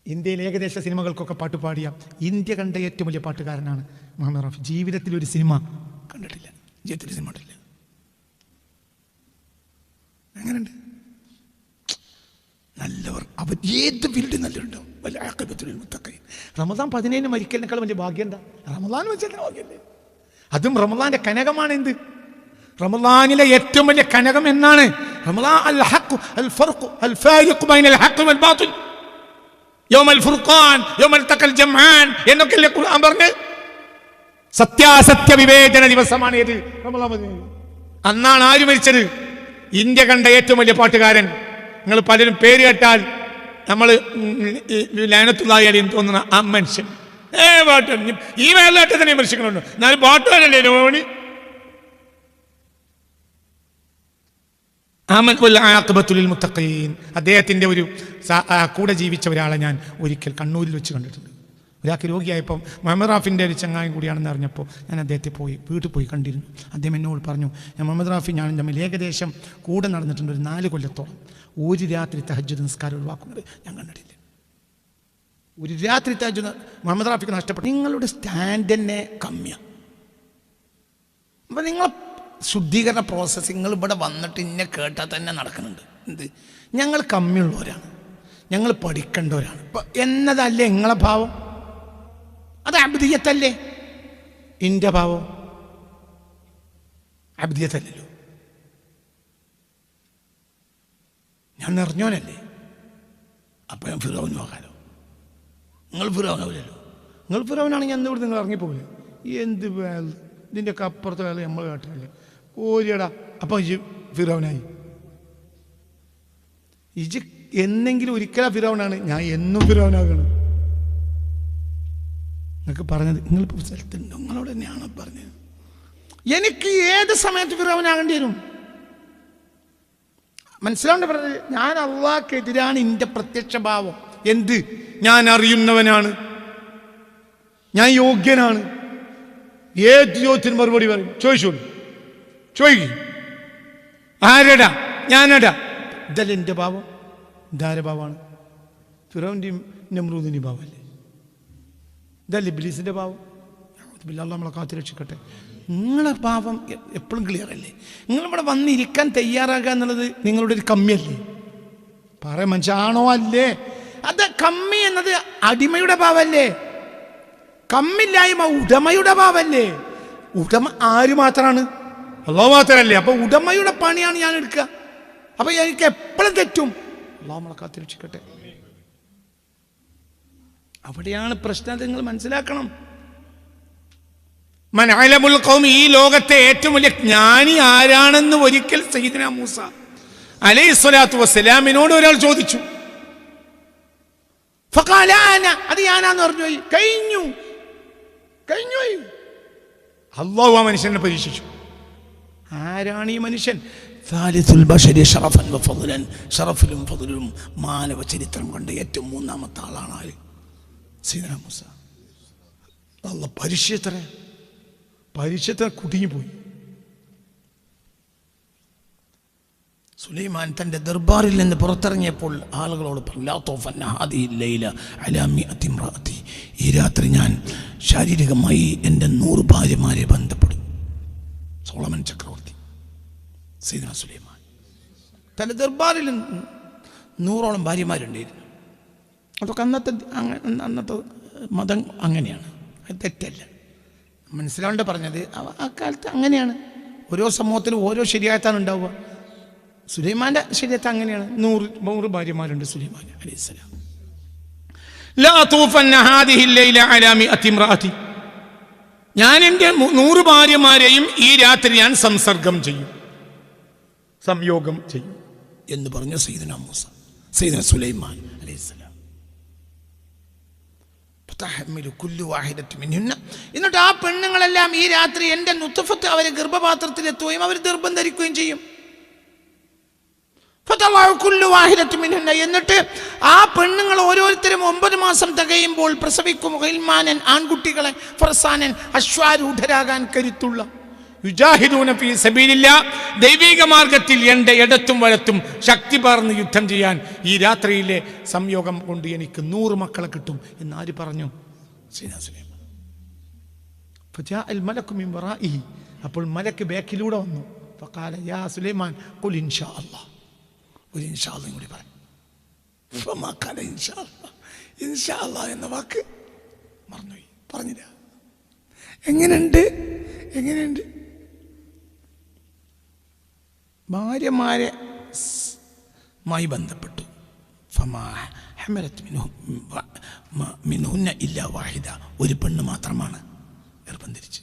ഇന്ത്യയിൽ ഏകദേശ സിനിമകൾക്കൊക്കെ പാട്ട് പാടിയ ഇന്ത്യ കണ്ട ഏറ്റവും വലിയ പാട്ടുകാരനാണ് മുഹമ്മദ് റാഫി. ജീവിതത്തിൽ ഒരു സിനിമ കണ്ടിട്ടില്ല, ജീവിതത്തിൽ സിനിമ കണ്ടിട്ടില്ല. അങ്ങനെയുണ്ട് നല്ലവർ, അവർ ഏത് ഫീൽഡിൽ നല്ലുണ്ടാവും. റമദാൻ 17 മരിക്കലിനേക്കാൾ വലിയ ഭാഗ്യം എന്താ? റമദാൻ വെച്ചാൽ ഭാഗ്യല്ലേ? അതും റമദാന്റെ കനകമാണ്. എന്ത് റമദാനിലെ ഏറ്റവും വലിയ കനകം എന്നാണ്? റമദാൻ അൽ ഹഖ് അൽ ഫർഖ് അൽ ഫാരിഖ് ബൈനൽ ഹഖ് വൽ ബാതിൽ യൗമൽ ഫുർഖാൻ യൗമൽ തഖൽ ജംആൻ എന്നൊക്കെയല്ലേ ഖുർആൻ പറഞ്ഞു. സത്യാസത്യ വിവേചന ദിവസമാണ് ഏത്? റമദാൻ. അന്നാണ് ആര് മരിച്ചത്? ഇന്ത്യ കണ്ട ഏറ്റവും വലിയ പാട്ടുകാരൻ. നിങ്ങൾ പലരും പേര് കേട്ടാൽ നമ്മൾ ലഅനത്തുല്ലാഹി അലൈഹി തോന്നുന്ന ആ മനുഷ്യൻ പാട്ട് ഈ വേലായിട്ട് തന്നെ വിമർശിക്കണുണ്ട്. എന്നാലും പാട്ടുകാരല്ലേ ലോണി. അദ്ദേഹത്തിൻ്റെ ഒരു കൂടെ ജീവിച്ച ഒരാളെ ഞാൻ ഒരിക്കൽ കണ്ണൂരിൽ വെച്ച് കണ്ടിട്ടുണ്ട്. ഒരാൾക്ക് രോഗിയായപ്പം മുഹമ്മദ് റാഫിൻ്റെ ഒരു ചങ്ങായും കൂടിയാണെന്ന് അറിഞ്ഞപ്പോൾ ഞാൻ അദ്ദേഹത്തെ വീട്ടിൽ പോയി കണ്ടിരുന്നു. അദ്ദേഹം എന്നോട് പറഞ്ഞു, ഞാൻ മുഹമ്മദ് റാഫി ഞാനും തമ്മിൽ ഏകദേശം കൂടെ നടന്നിട്ടുണ്ട് ഒരു 4 കൊല്ലത്തോളം. ഒരു രാത്രി തഹജ്ജുദ് നിസ്കാരം ഒഴിവാക്കുന്നത് ഞാൻ കണ്ടിട്ടില്ല. ഒരു രാത്രി തഹജ്ജുദ് മുഹമ്മദ് റാഫിക്ക് നഷ്ടപ്പെട്ടു. നിങ്ങളുടെ സ്റ്റാൻഡ് തന്നെ കമ്മിയാണ്. അപ്പം നിങ്ങളെ ശുദ്ധീകരണ പ്രോസസ്സ് നിങ്ങൾ ഇവിടെ വന്നിട്ട് ഇന്നെ കേട്ടാൽ തന്നെ നടക്കുന്നുണ്ട്. എന്ത്? ഞങ്ങൾ കമ്മിയുള്ളവരാണ്, ഞങ്ങൾ പഠിക്കേണ്ടവരാണ് എന്നതല്ലേ നിങ്ങളെ ഭാവം? അത് അബ്ദിയത്തല്ലേ? എൻ്റെ ഭാവം അബ്ദിയത്തല്ലല്ലോ. ഞാൻ നിറഞ്ഞോനല്ലേ? അപ്പം ഞാൻ ഫിറൗനും ആകാലോ. നിങ്ങൾ ഫിറൗനാവില്ലല്ലോ. നിങ്ങൾ ഫിറൗനാണെങ്കിൽ അന്ന് ഇവിടെ നിങ്ങൾ ഇറങ്ങിപ്പോകില്ലേ? എന്ത് ഇതിൻ്റെയൊക്കെ അപ്പുറത്തെ വേല നമ്മൾ കേട്ടില്ലേ? ഓരിയടാ. അപ്പം ഇജ് ഫിറൗനായി. ഇജ് എന്നെങ്കിലും ഒരിക്കലാ ഫിറൗനാണ്. ഞാൻ എന്നും ഫിറൗനാകണം. നിങ്ങൾക്ക് പറഞ്ഞത് നിങ്ങളിപ്പോൾ സ്ഥലത്തുണ്ടോ? നിങ്ങളോട് തന്നെയാണ് പറഞ്ഞത്. എനിക്ക് ഏത് സമയത്ത് ഫിറൗനാകേണ്ടി വരും? മനസ്സിലാവേണ്ട പറഞ്ഞത്, ഞാൻ അള്ളാഹ്ക്കെതിരാണ് എൻ്റെ പ്രത്യക്ഷ ഭാവം. എന്ത്? ഞാൻ അറിയുന്നവനാണ്, ഞാൻ യോഗ്യനാണ്. ഏത് ചോദ്യത്തിന് മറുപടി പറയും? ചോദിച്ചോളൂ, ചോദിക്കും. ആരടാ? ഞാനടാ. ഇതല്ലേ എൻ്റെ ഭാവം? ഇതാരെ ഭാവമാണ്? ഫിറൗൻ്റെയും നമ്രൂദിൻ്റെയും ഭാവമല്ലേ? ഇതല്ലേ ഇബ്ലീസിൻ്റെ ഭാവം? അല്ലാഹ് നമ്മളെ കാത്തുരക്ഷിക്കട്ടെ. നിങ്ങളെ ഭാവം എപ്പോഴും ക്ലിയർ അല്ലേ? നിങ്ങളിവിടെ വന്നിരിക്കാൻ തയ്യാറാകുക എന്നുള്ളത് നിങ്ങളുടെ ഒരു കമ്മിയല്ലേ? പറയാൻ മനുഷ്യാണോ? അല്ലേ? അത് കമ്മി എന്നത് അടിമയുടെ ഭാവമല്ലേ? കമ്മില്ലായ്മ ഉടമയുടെ ഭാവമല്ലേ? ഉടമ ആര് മാത്രമാണ്? അല്ലാഹു മാത്രമല്ലേ? അപ്പൊ ഉടമയുടെ പണിയാണ് ഞാൻ എടുക്കുക. അപ്പൊ എനിക്ക് എപ്പോഴും തെറ്റും. അല്ലാഹു നമ്മളെ കാത്തുരക്ഷിക്കട്ടെ. അവിടെയാണ് പ്രശ്നം. നിങ്ങൾ മനസ്സിലാക്കണം. മനഅലമുൽ ഖൗമി, ഈ ലോകത്തെ ഏറ്റവും വലിയ ജ്ഞാനി ആരാണെന്ന് ഒരിക്കൽ സയ്യിദുനാ മൂസ അലൈഹിസ്സലാത്തു വസ്സലാമിനോട് ഒരാൾ ചോദിച്ചു. ഫഖാല അന, അത് ഞാനാന്ന് പറഞ്ഞു. പോയി കഴിഞ്ഞു. അല്ലാഹു ആ മനുഷ്യനെ പരീക്ഷിച്ചു. ആരാണ് ഈ മനുഷ്യൻ? സാലിസുൽ ബശരി ശറഫൻ വ ഫദ്ലൻ, ശറഫിലും ഫദ്ലും മാനവ ചരിത്രം കണ്ട ഏറ്റവും 3ാമത്തെ ആളാണ് ആര്? സയ്യിദുനാ മൂസ. അല്ലാഹ് പരീക്ഷത്ര കുടുങ്ങിപ്പോയി. സുലൈമാൻ തൻ്റെ ദർബാറിൽ നിന്ന് പുറത്തിറങ്ങിയപ്പോൾ ആളുകളോട് പറഞ്ഞു, ഈ രാത്രി ഞാൻ ശാരീരികമായി എൻ്റെ 100 ഭാര്യമാരെ ബന്ധപ്പെടും. സോളമൻ ചക്രവർത്തി സയ്യിദുനാ സുലൈമാൻ തൻ്റെ ദർബാറിൽ 100ഓളം ഭാര്യമാരുണ്ടായിരുന്നു. അതൊക്കെ അന്നത്തെ മതം അങ്ങനെയാണ്, അത് തെറ്റല്ല. മനസ്സിലാവേണ്ട പറഞ്ഞത്, ആ കാലത്ത് അങ്ങനെയാണ്. ഓരോ സമൂഹത്തിലും ഓരോ ശരിയായത്താണ് ഉണ്ടാവുക. സുലൈമാന്റെ ശരിയത്ത് അങ്ങനെയാണ്. 100 ഭാര്യമാരുണ്ട് സുലൈമാൻ അലൈഹിസ്സലാം. ഞാൻ എൻ്റെ 100 ഭാര്യമാരെയും ഈ രാത്രി ഞാൻ സംയോഗം ചെയ്യും എന്ന് പറഞ്ഞ സയ്യിദുനാ മൂസ, സയ്യിദുനാ സുലൈമാൻ അലൈഹിസ്സലാം. എന്നിട്ട് ആ പെണ്ണുങ്ങളെല്ലാം ഈ രാത്രി എൻ്റെ നുത്ഫത്ത് അവരെ ഗർഭപാത്രത്തിൽ എത്തുകയും അവർ ഗർഭം ധരിക്കുകയും ചെയ്യും. എന്നിട്ട് ആ പെണ്ണുങ്ങൾ ഓരോരുത്തരും 9 മാസം തികയുമ്പോൾ പ്രസവിക്കും. ആൺകുട്ടികളെ, ഫർസാനൻ, അശ്വാരൂഢരാകാൻ കരുത്തുള്ള. യുജാഹിദൂന ഫീ സബീലില്ലാ, ദൈവിക മാർഗത്തിൽ എൻ്റെ ഇടത്തും വലത്തും ശക്തി പകർന്ന് യുദ്ധം ചെയ്യാൻ ഈ രാത്രിയിലെ സംയോഗം കൊണ്ട് എനിക്ക് 100 മക്കളെ കിട്ടും എന്നാര് പറഞ്ഞു? സുലൈമാൻ. ഫജാഅൽ മലക്കു മിൻ വറാഇഹി, അപ്പോൾ മലക്ക് ബാക്കിലൂടെ വന്നു. ഫഖാല യാ സുലൈമാൻ ഖുൽ ഇൻഷാ അല്ലാഹ്, ഒരു ഇൻഷാ അല്ലാഹ് കൂടി പറഞ്ഞു. ഫമാ ഖാല ഇൻഷാ അല്ലാഹ്, ഇൻഷാ അല്ലാഹ് എന്ന വാക്ക് മറന്നുപോയി, പറഞ്ഞില്ല. എങ്ങനെയുണ്ട് ഭാര്യമാരുമായി ബന്ധപ്പെട്ടു. ഫമാ ഹമലത് മിൻഹുന്ന ഇല്ലാ വാഹിദ, ഒരു പെണ്ണ് മാത്രമാണ് നിർബന്ധിച്ചു,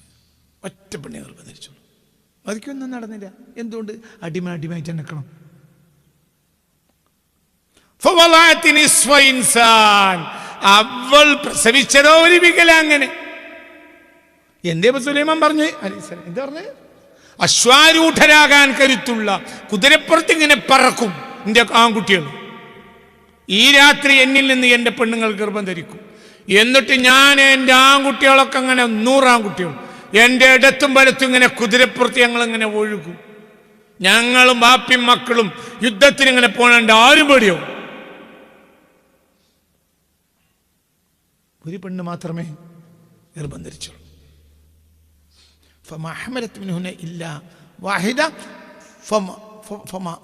ഒറ്റ പെണ്ണെ നിർബന്ധിച്ചു. ബാക്കിയൊന്നും നടന്നില്ല. എന്തുകൊണ്ട്? അടിമയായിട്ട് നിൽക്കണം. അവൾ പ്രസവിച്ചതോ ഒരു വികലാങ്ങനെ. എന്തേ സുലൈമാൻ പറഞ്ഞു? എന്താ പറഞ്ഞു? അശ്വാരൂഢരാകാൻ കരുത്തുള്ള കുതിരപ്പുറത്ത് ഇങ്ങനെ പറക്കും എൻ്റെ ആൺകുട്ടികൾ. ഈ രാത്രി എന്നിൽ നിന്ന് എൻ്റെ പെണ്ണുങ്ങൾ ഗർഭം ധരിക്കും. എന്നിട്ട് ഞാൻ എൻ്റെ ആൺകുട്ടികളൊക്കെ അങ്ങനെ 100 ആൺകുട്ടികൾ എൻ്റെ ഇടത്തും വലത്തും ഇങ്ങനെ കുതിരപ്പുറത്ത് ഞങ്ങളിങ്ങനെ ഒഴുകും. ഞങ്ങളും ബാപ്പിയും മക്കളും യുദ്ധത്തിനിങ്ങനെ പോകണ്ട, ആരും പേടിയോ? ഒരു പെണ്ണ് മാത്രമേ ഗർഭം ധരിച്ചുള്ളൂ. فما حملت منهن إلا واحدة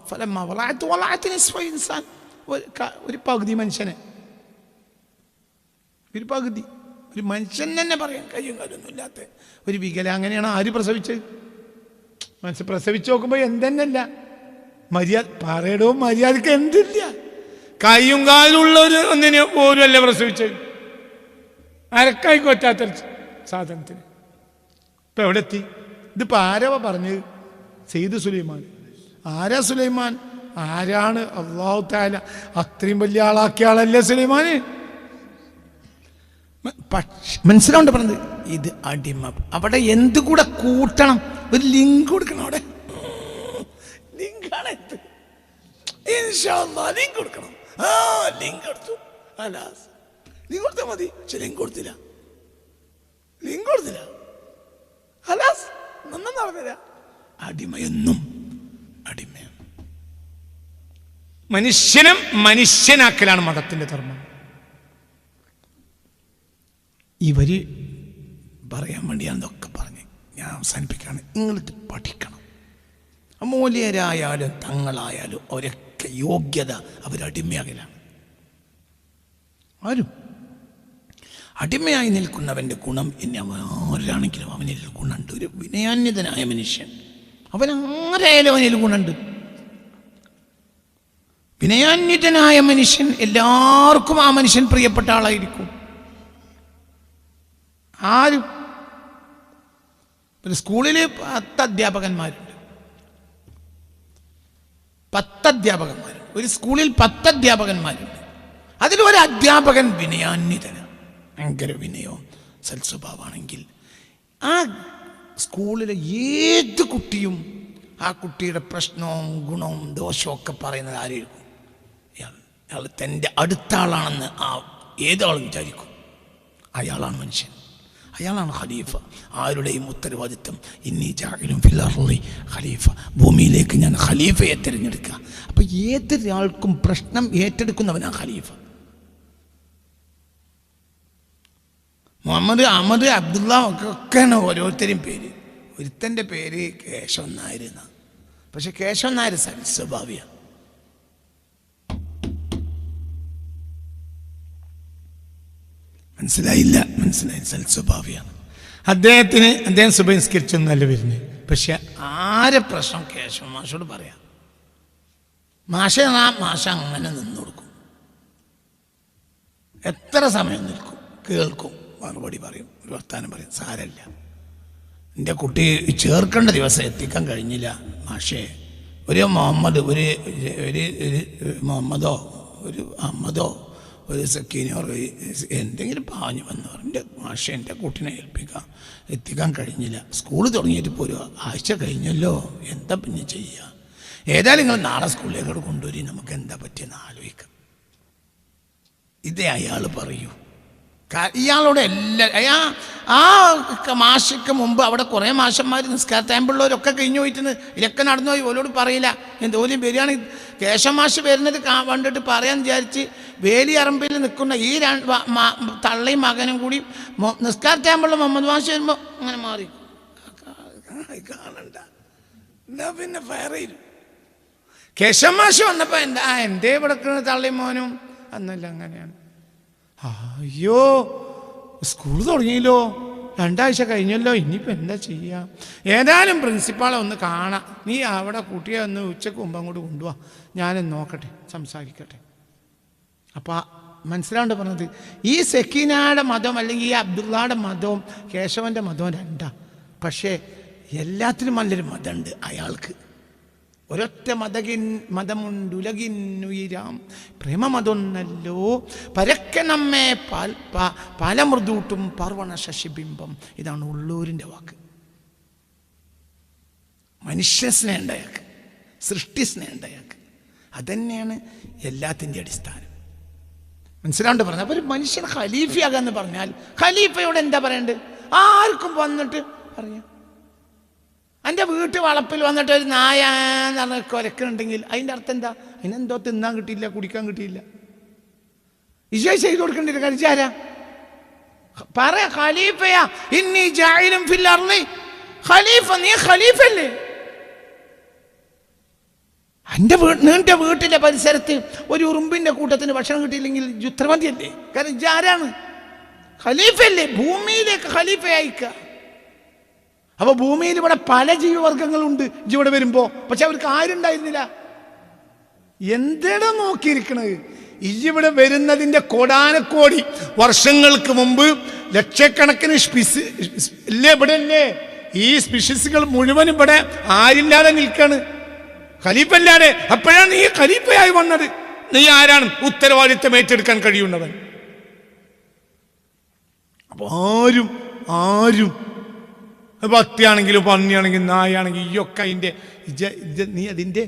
فلما ولعت نصف إنسان, ഒരു പകുതി മനുഷ്യനെ, ഒരു പകുതി ഒരു മനുഷ്യൻ തന്നെ പറയാൻ കയ്യും കാലൊന്നും ഇല്ലാത്ത ഒരു വികലാങ്ങനെയാണ് ആര് പ്രസവിച്ചത്? മനസ്സിൽ പ്രസവിച്ച് നോക്കുമ്പോൾ എന്തെന്നല്ല മര്യാദക്ക് എന്തില്ല, കയ്യും കാലുള്ള ഒരു ഒന്നിനെ പോലും അല്ല പ്രസവിച്ചത്. അരക്കായി കൊറ്റാത്ത സാധനത്തിന് ഇപ്പം എവിടെ എത്തി? ഇതിപ്പോൾ ആരവ പറഞ്ഞത്? സെയ്ദ് സുലൈമാൻ. ആരാ സുലൈമാൻ? ആരാണ്? അല്ലാഹു തആല അത്രയും വലിയ ആളാക്കിയ ആളല്ലേ സുലൈമാൻ. മനസ്സിലാവുണ്ട് പറഞ്ഞത്? ഇത് അടിമ. അവിടെ എന്ത് കൂടെ കൂട്ടണം? ഒരു ലിങ്ക് കൊടുക്കണം. അവിടെ ലിങ്കാണ് എന്ത്? ഇൻഷാ അല്ലാഹ് ലിങ്ക് കൊടുക്കണം. ലിങ്ക് കൊടുത്തു, ലിങ്ക് കൊടുത്താൽ മതി. പക്ഷെ ലിങ്ക് കൊടുത്തില്ല. നടന്നില്ല. അടിമയൊന്നും അടിമയാണ്. മനുഷ്യനാക്കലാണ് മതത്തിന്റെ ധർമ്മം. ഇവര് പറയാൻ വേണ്ടിയാണ് ഇതൊക്കെ പറഞ്ഞ് ഞാൻ അവസാനിപ്പിക്കുകയാണ്. നിങ്ങളിത് പഠിക്കണം. അമൂല്യരായാലും തങ്ങളായാലും അവരൊക്കെ യോഗ്യത അവരടിമയാകലാണ്. ആരും അടിമയായി നിൽക്കുന്നവൻ്റെ ഗുണം എന്നെ ആരാണെങ്കിലും അവനിൽ ഗുണമുണ്ട്. ഒരു വിനയാന്വിതനായ മനുഷ്യൻ, അവൻ ആരായാലും അവനിൽ ഗുണമുണ്ട്. വിനയാന്വിതനായ മനുഷ്യൻ എല്ലാവർക്കും ആ മനുഷ്യൻ പ്രിയപ്പെട്ട ആളായിരിക്കും. ആരും ഒരു സ്കൂളിൽ 10 അധ്യാപകന്മാരുണ്ട്. ഒരു സ്കൂളിൽ 10 അധ്യാപകന്മാരുണ്ട്. അതിലൊരു അധ്യാപകൻ വിനയാന്വിതനാണ്, ഭയങ്കര വിനയവും സൽസ്വഭാവമാണെങ്കിൽ ആ സ്കൂളിലെ ഏത് കുട്ടിയും ആ കുട്ടിയുടെ പ്രശ്നവും ഗുണവും ദോഷവും ഒക്കെ പറയുന്നത് ആരായിരിക്കും? അയാൾ തൻ്റെ അടുത്ത ആളാണെന്ന് ഏതാളും വിചാരിക്കും. അയാളാണ് മനുഷ്യൻ, അയാളാണ് ഖലീഫ. ആരുടെയും ഉത്തരവാദിത്വം ഇന്നി ജാഇലുൻ ഫിൽ അർളി ഖലീഫ, ഭൂമിയിലേക്ക് ഞാൻ ഖലീഫയെ തിരഞ്ഞെടുക്കുക. അപ്പം ഏതൊരാൾക്കും പ്രശ്നം ഏറ്റെടുക്കുന്നവനാണ് ഖലീഫ. മുഹമ്മദ്, അഹമ്മദ്, അബ്ദുള്ള ഒക്കെയാണ് ഓരോരുത്തരും പേര്. ഒരുത്തൻ്റെ പേര് കേശവൻ നായർ എന്നാണ്. പക്ഷെ കേശവൻ നായർ സൽസ്വഭാവിയാണ്. മനസ്സിലായി, സൽസ്വഭാവിയാണ്. അദ്ദേഹം സുബഹിസ്കരിച്ചൊന്നല്ല വരുന്നത്. പക്ഷെ ആരെ പ്രശ്നം കേശവൻ മാഷോട് പറയാം. മാഷ അങ്ങനെ നിന്ന് കൊടുക്കും. എത്ര സമയം നിൽക്കും, കേൾക്കും, മറുപടി പറയും, ഒരു വർത്താനം പറയും. സാരല്ല, എൻ്റെ കുട്ടി ചേർക്കേണ്ട ദിവസം എത്തിക്കാൻ കഴിഞ്ഞില്ല മാഷേ. ഒരു മുഹമ്മദോ ഒരു അഹമ്മദോ ഒരു സക്കീനോ എന്തെങ്കിലും പാഞ്ഞു വന്ന് എൻ്റെ മാഷേ എൻ്റെ കുട്ടീനെ എത്തിക്കാൻ കഴിഞ്ഞില്ല. സ്കൂൾ തുടങ്ങിയിട്ട് ഇപ്പോൾ ഒരു ആഴ്ച കഴിഞ്ഞല്ലോ, എന്താ പിന്നെ ചെയ്യുക? ഏതായാലും നിങ്ങൾ നാളെ സ്കൂളിലേക്ക് കൊണ്ടുവരി, നമുക്ക് എന്താ പറ്റിയെന്ന് ആലോചിക്കാം. ഇതേ അയാൾ പറയൂ. ഇയാളോട് ആ മാഷയ്ക്ക് മുമ്പ് അവിടെ കുറേ മാഷന്മാർ നിസ്കാരത്താമ്പുള്ളവരൊക്കെ കഴിഞ്ഞു പോയിട്ടുണ്ട്. ഇതൊക്കെ നടന്നു പോയി. ഓലോട് പറയില്ല. എന്തോലും വരികയാണ് കേശവമാഷ് വരുന്നത് കണ്ടിട്ട് പറയാൻ വിചാരിച്ച് വേലിയറമ്പിൽ നിൽക്കുന്ന ഈ തള്ളയും മകനും കൂടി നിസ്കാരത്താമ്പുള്ള മുഹമ്മദ് മാഷ് വരുമ്പോൾ അങ്ങനെ മാറി കാണണ്ട. എന്താ പിന്നെ ഫയർ ചെയ്തു. കേശവമാഷ് വന്നപ്പോൾ എന്തേ ഇവിടെ തള്ളയും മോനും അന്നല്ല അങ്ങനെയാണ്. അയ്യോ സ്കൂൾ തുടങ്ങിയല്ലോ, 2 ആഴ്ച കഴിഞ്ഞല്ലോ, ഇനിയിപ്പോൾ എന്താ ചെയ്യുക? ഏതായാലും പ്രിൻസിപ്പാളെ ഒന്ന് കാണാം. നീ അവിടെ കുട്ടിയെ ഒന്ന് ഉച്ചക്ക് മുമ്പ് അങ്ങോട്ട് കൊണ്ടുപോവാ, ഞാനൊന്ന് നോക്കട്ടെ, സംസാരിക്കട്ടെ. അപ്പോൾ മനസ്സിലാണ്ട് പറഞ്ഞത്, ഈ സക്കീനയുടെ മതം അല്ലെങ്കിൽ ഈ അബ്ദുള്ളയുടെ മതവും കേശവൻ്റെ മതവും 2. പക്ഷേ എല്ലാത്തിനും നല്ലൊരു മതമുണ്ട് അയാൾക്ക്. ഒരൊറ്റ മതമുണ്ടുലകിന്നുയിരാം പ്രേമമതൊന്നല്ലോ പരക്കെ നമ്മെ പല മൃദൂട്ടും പർവണ ശശിബിംബം. ഇതാണ് ഉള്ളൂരിൻ്റെ വാക്ക്. മനുഷ്യ സ്നേഹം അയാൾക്ക്, സൃഷ്ടി സ്നേഹം അയാൾക്ക്. അതന്നെയാണ് എല്ലാത്തിൻ്റെ അടിസ്ഥാനം. മനസ്സിലാണ്ട് പറഞ്ഞത്. അപ്പോൾ ഒരു മനുഷ്യൻ ഖലീഫയാകാന്ന് പറഞ്ഞാൽ ഖലീഫയോട് എന്താ പറയേണ്ടത്? ആർക്കും വന്നിട്ട് പറയാം. എൻ്റെ വീട്ടു വളപ്പിൽ വന്നിട്ട് ഒരു നായ എന്ന് പറഞ്ഞ കുരക്കുന്നുണ്ടെങ്കിൽ അതിൻ്റെ അർത്ഥം എന്താ? അതിനെന്തോ തിന്നാൻ കിട്ടിയില്ല, കുടിക്കാൻ കിട്ടിയില്ല. ഇജയ് ചെയ്ത് കൊടുക്കേണ്ടി കഴിച്ചാരാ? പറയാ ഖലീഫയാ, ഇന്നി ജാഇലും ഫിൽ അർളി ഖലീഫ. നീ ഖലീഫല്ലേ? നിന്റെ വീട്ടിലെ പരിസരത്ത് ഒരു ഉറുമ്പിന്റെ കൂട്ടത്തിന് ഭക്ഷണം കിട്ടിയില്ലെങ്കിൽ ഉത്തരവാദിയല്ലേ? കാരണം ഇജാരാണ്? ഖലീഫല്ലേ? ഭൂമിയിലേക്ക് ഖലീഫ അയക്കുക. അപ്പൊ ഭൂമിയിൽ ഇവിടെ പല ജീവവർഗങ്ങളുണ്ട് ഇവിടെ വരുമ്പോ. പക്ഷെ അവർക്ക് ആരുണ്ടായിരുന്നില്ല. എന്താണ് നോക്കിയിരിക്കണത്? ഇവിടെ വരുന്നതിന്റെ കോടാനക്കോടി വർഷങ്ങൾക്ക് മുമ്പ് ലക്ഷക്കണക്കിന് ഇവിടെ അല്ലേ ഈ സ്പീഷീസുകൾ മുഴുവൻ ഇവിടെ ആരില്ലാതെ നിൽക്കാണ്, ഖലീഫല്ലാതെ. അപ്പോഴാണ് നീ ഖലീഫയായി വന്നത്. നീ ആരാണ് ഉത്തരവാദിത്തം ഏറ്റെടുക്കാൻ കഴിയുന്നവൻ? അപ്പൊ ആരും ഭക്തിയാണെങ്കിലും പന്നിയാണെങ്കിലും നായാണെങ്കിൽ ഈയൊക്കെ അതിൻ്റെ നീ അതിൻ്റെ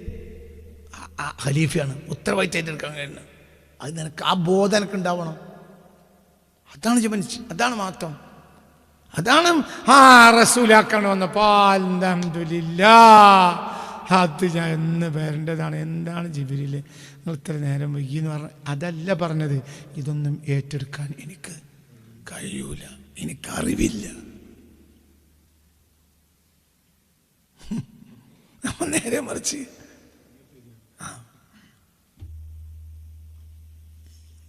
ഖലീഫയാണ്, ഉത്തരവാദിത്തം ഏറ്റെടുക്കാൻ കഴിയുന്നത്. അത് നിനക്ക് ആ ബോധം എനിക്ക് ഉണ്ടാവണം. അതാണ് മനുഷ്യൻ, അതാണ് മാത്രം. അതാണ് റസൂലാക്കാണ് വന്നപ്പോൾ അൽഹംദുലില്ലാഹ് അത് ഞാൻ എന്ന് വരേണ്ടതാണ്. എന്താണ് ജിബ്രീൽ നിങ്ങൾ ഇത്ര നേരം വൈകി എന്ന് പറഞ്ഞ അതല്ല പറഞ്ഞത്. ഇതൊന്നും ഏറ്റെടുക്കാൻ എനിക്ക് കഴിയൂല, എനിക്കറിവില്ല. നേരെ മറിച്ച്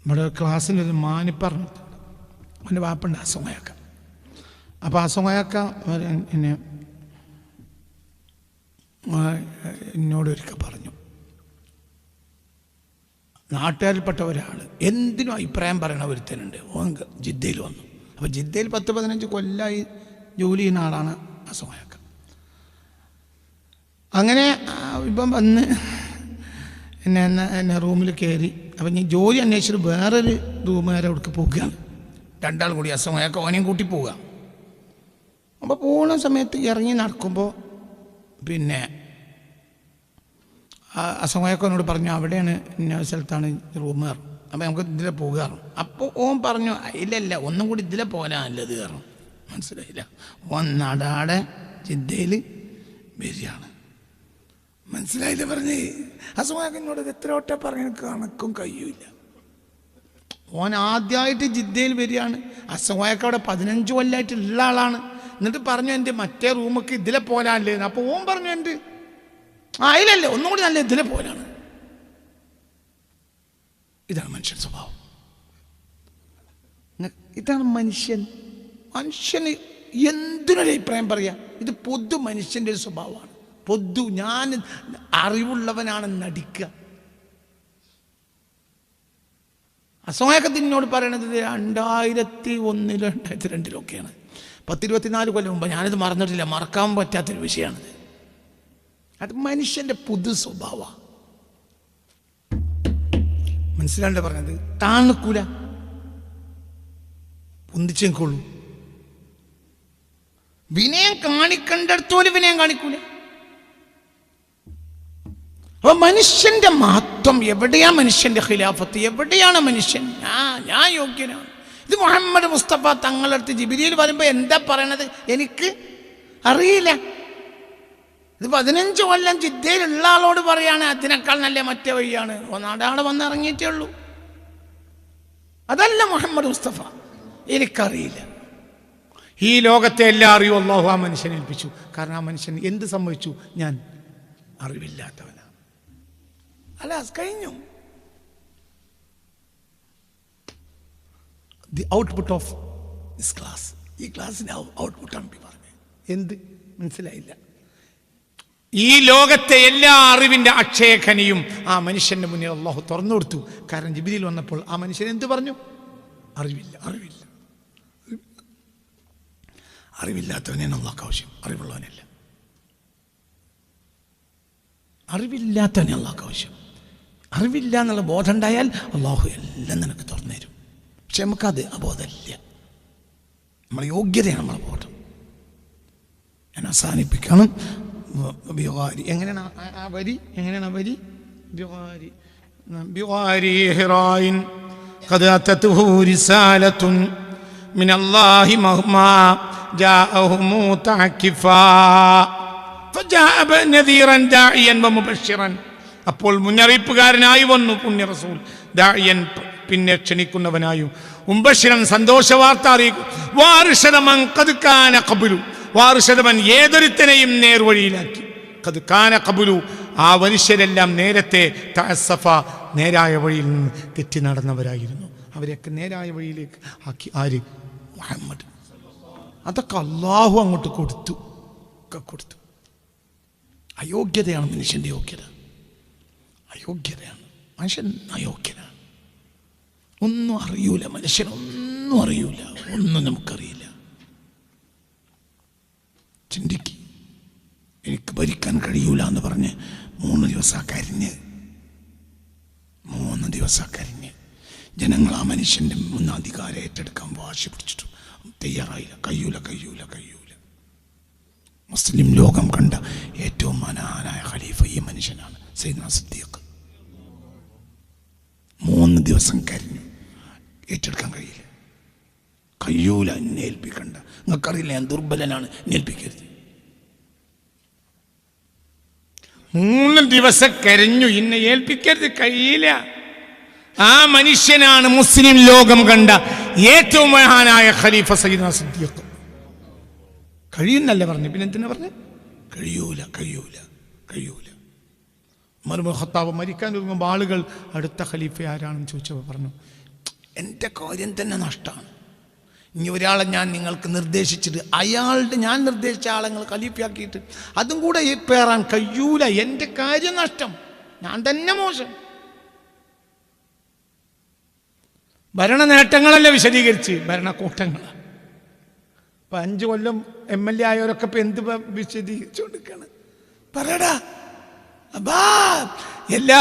നമ്മുടെ ക്ലാസ്സിലൊരു മാനി പറഞ്ഞിട്ടുണ്ട്. അവൻ്റെ വാപ്പുണ്ട് അസുഖയാക്ക. അപ്പോൾ അസുഖയാക്ക എന്നെ എന്നോട് ഒരിക്കൽ പറഞ്ഞു, നാട്ടുകാരിൽപ്പെട്ട ഒരാൾ എന്തിനും അഭിപ്രായം പറയണ ഒരുത്തനുണ്ട്. ഓൻ ജിദ്ദയിൽ വന്നു. അപ്പോൾ ജിദ്ദയിൽ 10-15 കൊല്ലമായി ജോലി ചെയ്യുന്ന ആളാണ് അസുഖയാക്ക. അങ്ങനെ ഇപ്പം വന്ന് എന്നെ റൂമിൽ കയറി. അപ്പം ഞാൻ ജോലി അന്വേഷിച്ചിട്ട് വേറൊരു റൂമുകാരെ അവിടേക്ക് പോവുകയാണ്. 2 ആൾ കൂടി അസുഖമൊക്കെ ഓനെയും കൂട്ടി പോവുക. അപ്പോൾ പോകുന്ന സമയത്ത് ഇറങ്ങി നടക്കുമ്പോൾ പിന്നെ അസുഖമൊക്കെ എന്നോട് പറഞ്ഞു അവിടെയാണ് ഇന്ന സ്ഥലത്താണ് റൂമുകാർ, അപ്പോൾ നമുക്ക് ഇതിലെ പോകാറും. അപ്പോൾ ഓൻ പറഞ്ഞു ഇല്ലല്ല ഒന്നും കൂടി ഇതിലെ പോകാനാ നല്ലത് കയറും. മനസ്സിലായില്ല? ഓൻ നടാടെ ജിദ്ദയിൽ വരികയാണ്. മനസ്സിലായില്ല പറഞ്ഞേ? അസുഖനോട് എത്ര വട്ടം പറഞ്ഞ കണക്കും കഴിയൂല. ഓൻ ആദ്യമായിട്ട് ജിദ്ദയിൽ വരികയാണ്. അസുഖയൊക്കെ അവിടെ 15 കൊല്ലമായിട്ടുള്ള ആളാണ്. എന്നിട്ട് പറഞ്ഞു എൻ്റെ മറ്റേ റൂമൊക്കെ ഇതിലെ പോലാല്ലേ. അപ്പോൾ ഓൻ പറഞ്ഞു എൻ്റെ ഇല്ലല്ലേ ഒന്നും കൂടി നല്ല ഇതിലെ പോലാണ്. ഇതാണ് മനുഷ്യൻ സ്വഭാവം. ഇതാണ് മനുഷ്യന് എന്തിനൊരു അഭിപ്രായം പറയാ. ഇത് പൊതു മനുഷ്യൻ്റെ ഒരു സ്വഭാവമാണ്. ഞാൻ അറിവുള്ളവനാണെന്ന് നടിക്കുക. അസോയൊക്കെ നിന്നോട് പറയണത് 2001 2002 10-24 കൊല്ലം മുമ്പ്. ഞാനിത് മറന്നിട്ടില്ല, മറക്കാൻ പറ്റാത്തൊരു വിഷയമാണിത്. അത് മനുഷ്യൻ്റെ പൊതു സ്വഭാവ. മനസ്സിലാണ്ട് പറഞ്ഞത്? താഴ്ക്കൂല, പൊന്തിച്ചേക്കുള്ളൂ. വിനയം കാണിക്കേണ്ടടുത്തോലും വിനയം കാണിക്കൂല. അപ്പൊ മനുഷ്യന്റെ മഹത്വം എവിടെയാ? മനുഷ്യന്റെ ഖിലാഫത്ത് എവിടെയാണ്? മനുഷ്യൻ ഞാൻ യോഗ്യനാണ്, ഇത് മുഹമ്മദ് മുസ്തഫ തങ്ങളടുത്ത് ജിബ്രീൽ വരുമ്പോൾ എന്താ പറയണത്? എനിക്ക് അറിയില്ല. ഇത് 15 കൊല്ലം ജിദ്ദയിലുള്ള ആളോട് പറയാണ് അതിനേക്കാൾ നല്ല മറ്റേ വഴിയാണ്. ഒന്നാടാളെ വന്ന് ഇറങ്ങിയിട്ടേ ഉള്ളൂ. അതല്ല മുഹമ്മദ് മുസ്തഫ, എനിക്കറിയില്ല. ഈ ലോകത്തെ എല്ലാ അറിവും അല്ലാഹു ആ മനുഷ്യനെ ഏൽപ്പിച്ചു. കാരണം ആ മനുഷ്യൻ എന്ത് സംഭവിച്ചു? ഞാൻ അറിവില്ലാത്തവനാണ്. അല്ല, കഴിഞ്ഞു. The output of this class, ഈ ക്ലാസ്സിന്റെ ഔട്ട്പുട്ടാണ് പറഞ്ഞത്. എന്ത് മനസ്സിലായില്ല? ഈ ലോകത്തെ എല്ലാ അറിവിന്റെ അക്ഷയഖനിയും ആ മനുഷ്യന്റെ മുന്നിൽ അല്ലാഹു തുറന്നു കൊടുത്തു. കാരണം ജിബ്രീൽ വന്നപ്പോൾ ആ മനുഷ്യൻ എന്ത് പറഞ്ഞു? അറിവില്ല, അറിവില്ല. അറിവില്ലാത്തവനാണ് അല്ലാഹുക്ക് ആവശ്യം, അറിവുള്ളവനല്ല. അറിവില്ലാത്തവനെ അല്ലാഹുക്ക് ആവശ്യം. അറിവില്ല എന്നുള്ള ബോധം ഉണ്ടായാൽ അല്ലാഹു എല്ലാം നിനക്ക് തുറന്നു തരും. പക്ഷെ നമുക്കത് അബോധമില്ല. നമ്മളെ യോഗ്യതയാണ് നമ്മളെ ബോധം. ഞാൻ അവസാനിപ്പിക്കണം. എങ്ങനെയാണ് ആ വരി? എങ്ങനെയാണ് ആ വരി? ബിഗാരി ഹിറായിൻ ഖദ് അതതുഹു റിസാലത്തുൻ മിനല്ലാഹി മഹ്മാ ജാഅഹു മുതഅക്കിഫാ ഫജാഅ നദീറൻ ദാഇയൻ വമുബശ്ശിറൻ. അപ്പോൾ മുന്നറിയിപ്പുകാരനായി വന്നു പുണ്യ റസൂൽ. ദാഇയൻ പിന്നെ ക്ഷണിക്കുന്നവനായും മുബശ്ശിറൻ സന്തോഷവാർത്ത അറിയിക്കും. വാർഷദമൻ ഖദ് കാന ഖബ്ലു, വാർഷദമൻ ഏതൊരുത്തനെയും നേർവഴിയിലാക്കി. ഖദ് കാന ഖബ്ലു, ആ മനുഷ്യരെല്ലാം നേരത്തെ തഅസ്സഫ നേരായ വഴിയിൽ നിന്ന് തെറ്റി നടന്നവരായിരുന്നു. അവരെയൊക്കെ നേരായ വഴിയിലേക്ക് ആക്കി. ആര്? മുഹമ്മദ്. അതൊക്കെ അല്ലാഹു അങ്ങോട്ട് കൊടുത്തു, ഒക്കെ കൊടുത്തു. അയോഗ്യതയാണ് മനുഷ്യൻ്റെ യോഗ്യത. അയോഗ്യതയാണ് മനുഷ്യൻ, അയോഗ്യനാണ്. ഒന്നും അറിയൂല മനുഷ്യനൊന്നും അറിയൂല, ഒന്നും നമുക്കറിയില്ല. ചിന്തിക്ക്, എനിക്ക് ഭരിക്കാൻ കഴിയൂല എന്ന് പറഞ്ഞ് 3 ദിവസം കരിഞ്ഞ്, 3 ദിവസം കരിഞ്ഞ് ജനങ്ങൾ ആ മനുഷ്യൻ്റെ മുൻ അധികാരം ഏറ്റെടുക്കാൻ വാശി പിടിച്ചിട്ടു തയ്യാറായില്ല. കഴിയൂല. മുസ്ലിം ലോകം കണ്ട ഏറ്റവും മഹാനായ ഖലീഫ ഈ മനുഷ്യനാണ്, സയ്യിദ്നാ സിദ്ദീഖ്. 3 ദിവസം കരിഞ്ഞു, ഏറ്റെടുക്കാൻ കഴിയൂല. എന്നെ ഏൽപ്പിക്കണ്ട, നിങ്ങൾക്കറിയില്ല ഞാൻ ദുർബലനാണ്, എന്നെ ഏൽപ്പിക്കരുത്. 3 ദിവസം കരഞ്ഞു, എന്നെ ഏൽപ്പിക്കരുത്, കഴിയില്ല. ആ മനുഷ്യനാണ് മുസ്ലിം ലോകം കണ്ട ഏറ്റവും മഹാനായ ഖലീഫ സയ്യിദ്നാ സിദ്ദീഖ്. കഴിയുന്നല്ലേ പറഞ്ഞു, പിന്നെ എന്തിനാ പറഞ്ഞു? കഴിയൂല. ഉമർ ഇബ്നു ഖത്താബ് മരിക്കാൻ ഒരുങ്ങുമ്പോൾ ആളുകൾ അടുത്ത ഖലീഫ ആരാണെന്ന് ചോദിച്ചപ്പോൾ പറഞ്ഞു, എൻ്റെ കാര്യം തന്നെ നഷ്ടമാണ്. ഇനി ഒരാളെ ഞാൻ നിങ്ങൾക്ക് നിർദ്ദേശിച്ചിട്ട് ഞാൻ നിർദ്ദേശിച്ച ആളെ നിങ്ങൾ ഖലീഫയാക്കിയിട്ട് അതും കൂടെ പേറാൻ കഴിയൂല. എൻ്റെ കാര്യം നഷ്ടം, ഞാൻ തന്നെ മോശം. ഭരണ നേട്ടങ്ങളല്ല വിശദീകരിച്ച്, ഭരണക്കൂട്ടങ്ങളാണ്. ഇപ്പം 5 കൊല്ലം MLA ആയവരൊക്കെ ഇപ്പം എന്ത് വിശദീകരിച്ചു കൊടുക്കാണ്? പറയടാ. എല്ലാ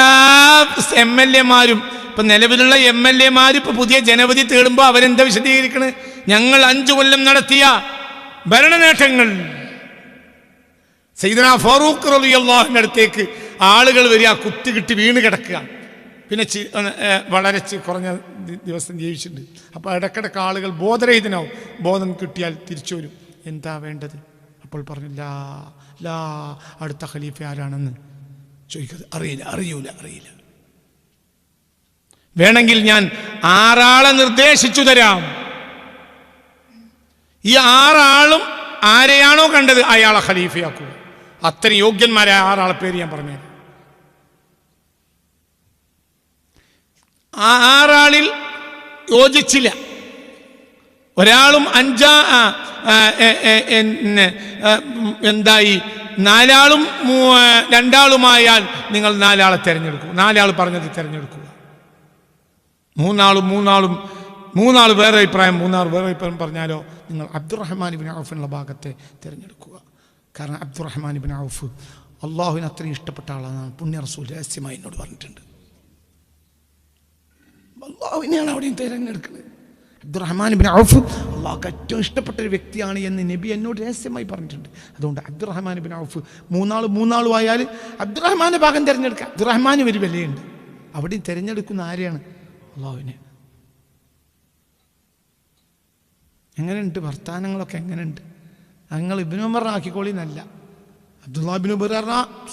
MLA മാരും ഇപ്പം നിലവിലുള്ള MLA മാർ ഇപ്പം പുതിയ ജനവിധി തേടുമ്പോൾ അവരെന്താ വിശദീകരിക്കണത്? ഞങ്ങൾ 5 കൊല്ലം നടത്തിയ ഭരണ നേട്ടങ്ങൾ. സയ്യിദുനാ ഫാറൂഖ് റളിയല്ലാഹുവിന്റെ അടുത്തേക്ക് ആളുകൾ വരിക, കുത്തികിട്ടി വീണ് കിടക്കുക. പിന്നെ വളരെ കുറഞ്ഞ ദിവസം ജീവിച്ചിട്ടുണ്ട്. അപ്പോൾ ഇടയ്ക്കിടയ്ക്ക് ആളുകൾ ബോധരഹിതനാവും. ബോധം കിട്ടിയാൽ തിരിച്ചു വരും. എന്താ വേണ്ടത്? അപ്പോൾ പറഞ്ഞു, ലാ അടുത്ത ഖലീഫ ആരാണെന്ന് ചോദിക്കുന്നത് അറിയില്ല. വേണമെങ്കിൽ ഞാൻ 6 ആളെ നിർദ്ദേശിച്ചു തരാം. ഈ 6 ആളും ആരെയാണോ കണ്ടത് അയാളെ ഖലീഫയാക്കുക. അത്രയും യോഗ്യന്മാരായ 6 ആളെ പേര് ഞാൻ പറഞ്ഞു. ആ 6 ആളിൽ യോജിച്ചില്ല ഒരാളും. എന്തായി 4 ആളും 2 ആളുമായാൽ നിങ്ങൾ 4 ആളെ തിരഞ്ഞെടുക്കൂ. 4 ആൾ പറഞ്ഞത് തിരഞ്ഞെടുക്കുക. 3 ആൾ വേറെ അഭിപ്രായം, 3 ആൾ വേറെ അഭിപ്രായം പറഞ്ഞാലോ നിങ്ങൾ അബ്ദുറഹ്മാൻ ഇബ്നു ഔഫിനുള്ള ഭാഗത്തെ തിരഞ്ഞെടുക്കുക. കാരണം അബ്ദുറഹ്മാൻ ഇബ്നു ഔഫ് അള്ളാഹുവിന് അത്രയും ഇഷ്ടപ്പെട്ട ആളാണ്. പുണ്യ റസൂൽ രഹസ്യമായി എന്നോട് പറഞ്ഞിട്ടുണ്ട്. അള്ളാഹുവിനെയാണ് അവിടെയും തിരഞ്ഞെടുക്കുന്നത്. അബ്ദുറഹ്മാൻ ഇബ്നു ഔഫ് അള്ളാഹുക്ക് ഏറ്റവും ഇഷ്ടപ്പെട്ട ഒരു വ്യക്തിയാണ് എന്ന് നബി എന്നോട് രഹസ്യമായി പറഞ്ഞിട്ടുണ്ട്. അതുകൊണ്ട് അബ്ദുറഹ്മാൻ ഇബ്നു ഔഫ് 3 ആളും ആയാൽ അബ്ദുറഹ്മാൻ്റെ ഭാഗം തിരഞ്ഞെടുക്കുക. അബ്ദുറഹ്മാൻ ഒരു വിലയുണ്ട്. അവിടെയും തിരഞ്ഞെടുക്കുന്ന ആരെയാണ്? അള്ളാഹുവിനെ. എങ്ങനെയുണ്ട് വർത്താനങ്ങളൊക്കെ? എങ്ങനെയുണ്ട്? നിങ്ങൾ ഇബ്നു ഉമർ ആക്കിക്കോളിന്നല്ല. അബ്ദുല്ലാഹ് ഇബ്നു ഉമർ